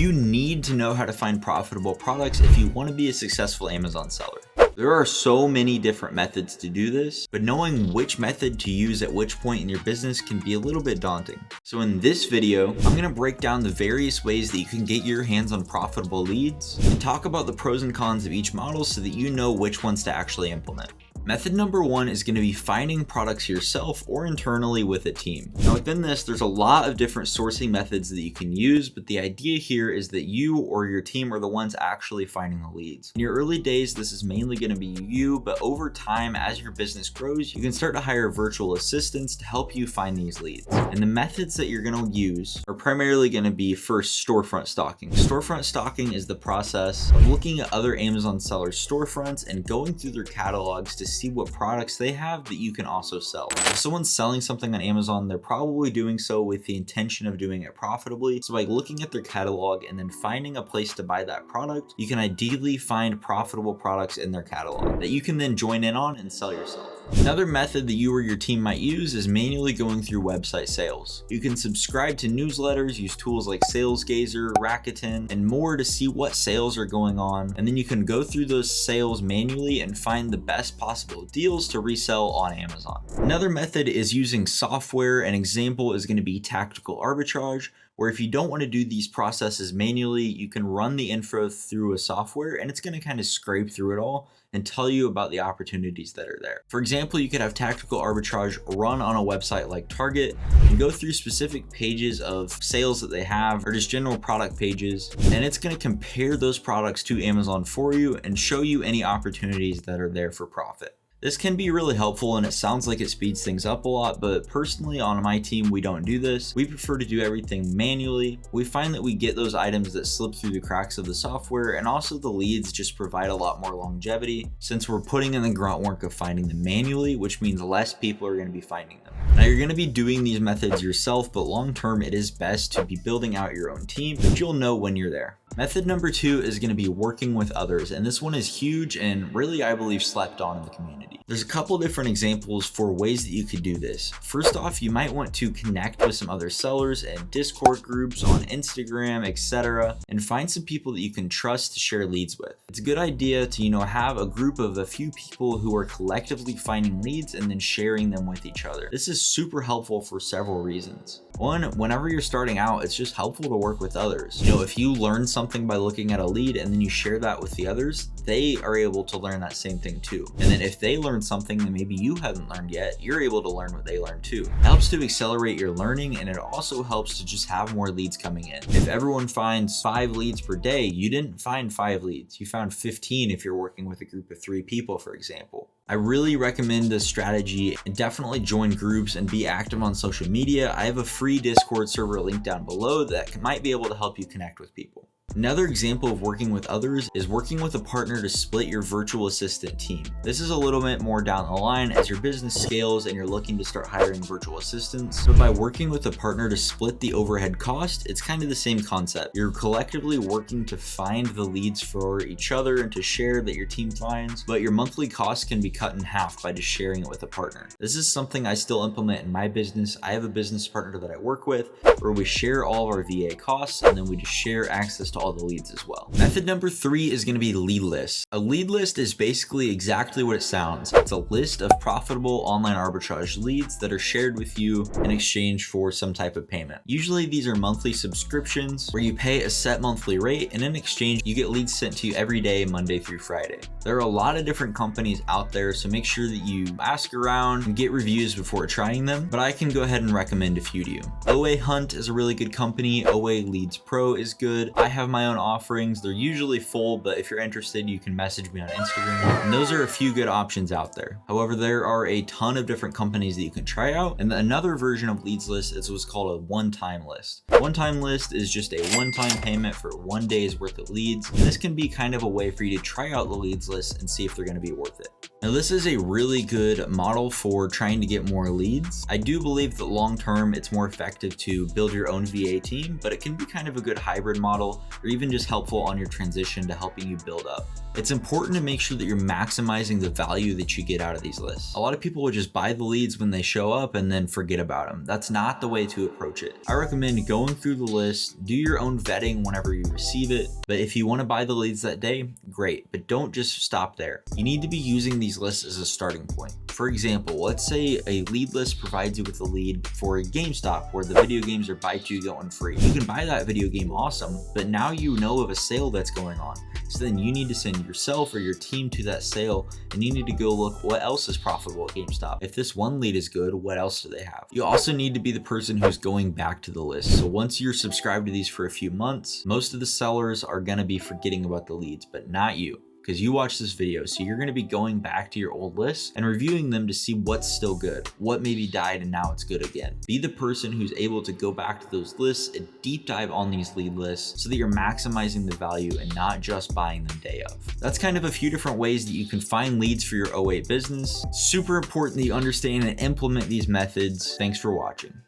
You need to know how to find profitable products if you want to be a successful Amazon seller. There are so many different methods to do this, but knowing which method to use at which point in your business can be a little bit daunting. So in this video, I'm going to break down the various ways that you can get your hands on profitable leads and talk about the pros and cons of each model so that you know which ones to actually implement. Method number one is going to be finding products yourself or internally with a team. Now within this, there's a lot of different sourcing methods that you can use, but the idea here is that you or your team are the ones actually finding the leads. In your early days, this is mainly going to be you, but over time, as your business grows, you can start to hire virtual assistants to help you find these leads. And the methods that you're going to use are primarily going to be first storefront stalking. Storefront stalking is the process of looking at other Amazon sellers' storefronts and going through their catalogs to see what products they have that you can also sell. If someone's selling something on Amazon, they're probably doing so with the intention of doing it profitably. So by looking at their catalog and then finding a place to buy that product, you can ideally find profitable products in their catalog that you can then join in on and sell yourself. Another method that you or your team might use is manually going through website sales. You can subscribe to newsletters, use tools like SalesGazer, Rakuten, and more to see what sales are going on. And then you can go through those sales manually and find the best possible deals to resell on Amazon. Another method is using software. An example is going to be tactical arbitrage, where if you don't want to do these processes manually, you can run the info through a software and it's going to kind of scrape through it all and tell you about the opportunities that are there. For example, you could have tactical arbitrage run on a website like Target and go through specific pages of sales that they have or just general product pages, and it's going to compare those products to Amazon for you and show you any opportunities that are there for profit. This can be really helpful and it sounds like it speeds things up a lot, but personally on my team, we don't do this. We prefer to do everything manually. We find that we get those items that slip through the cracks of the software, and also the leads just provide a lot more longevity since we're putting in the grunt work of finding them manually, which means less people are going to be finding them. Now you're going to be doing these methods yourself, but long term it is best to be building out your own team, but you'll know when you're there. Method number two is going to be working with others, and this one is huge and really, I believe, slept on in the community. There's a couple different examples for ways that you could do this. First off, you might want to connect with some other sellers and Discord groups on Instagram, etc., and find some people that you can trust to share leads with. It's a good idea to, have a group of a few people who are collectively finding leads and then sharing them with each other. This is super helpful for several reasons. One, whenever you're starting out, it's just helpful to work with others. If you learn something by looking at a lead and then you share that with the others, they are able to learn that same thing too. And then if they learn something that maybe you haven't learned yet, you're able to learn what they learned too. It helps to accelerate your learning, and it also helps to just have more leads coming in. If everyone finds 5 leads per day, you didn't find 5 leads. You found 15 if you're working with a group of 3 people, for example. I really recommend this strategy, and definitely join groups and be active on social media. I have a free Discord server link down below that might be able to help you connect with people. Another example of working with others is working with a partner to split your virtual assistant team. This is a little bit more down the line as your business scales and you're looking to start hiring virtual assistants. But by working with a partner to split the overhead cost, it's kind of the same concept. You're collectively working to find the leads for each other and to share that your team finds, but your monthly costs can be cut in half by just sharing it with a partner. This is something I still implement in my business. I have a business partner that I work with where we share all of our VA costs and then we just share access to all the leads as well. Method number 3 is going to be Leadless. A lead list is basically exactly what it sounds. It's a list of profitable online arbitrage leads that are shared with you in exchange for some type of payment. Usually these are monthly subscriptions where you pay a set monthly rate, and in exchange you get leads sent to you every day, Monday through Friday. There are a lot of different companies out there, so make sure that you ask around and get reviews before trying them, but I can go ahead and recommend a few to you. OA Hunt is a really good company. OA Leads Pro is good. I have my own offerings. They're usually full, but if you're interested, you can message me on Instagram. And those are a few good options out there. However, there are a ton of different companies that you can try out. And another version of Leadless is what's called a one-time list. One-time list is just a one-time payment for 1 day's worth of leads. And this can be kind of a way for you to try out the leads list and see if they're going to be worth it. Now, this is a really good model for trying to get more leads. I do believe that long term, it's more effective to build your own VA team, but it can be kind of a good hybrid model or even just helpful on your transition to helping you build up. It's important to make sure that you're maximizing the value that you get out of these lists. A lot of people will just buy the leads when they show up and then forget about them. That's not the way to approach it. I recommend going through the list, do your own vetting whenever you receive it. But if you want to buy the leads that day, great, but don't just stop there. You need to be using these lists as a starting point. For example, let's say a lead list provides you with a lead for a GameStop where the video games are buy two, get one free. You can buy that video game, awesome, but now you know of a sale that's going on. So then you need to send yourself or your team to that sale, and you need to go look what else is profitable at GameStop. If this one lead is good, what else do they have? You also need to be the person who's going back to the list. So once you're subscribed to these for a few months, most of the sellers are gonna be forgetting about the leads, but not you, because you watched this video. So you're gonna be going back to your old lists and reviewing them to see what's still good, what maybe died and now it's good again. Be the person who's able to go back to those lists and deep dive on these lead lists so that you're maximizing the value and not just buying them day of. That's kind of a few different ways that you can find leads for your 08 business. Super important that you understand and implement these methods. Thanks for watching.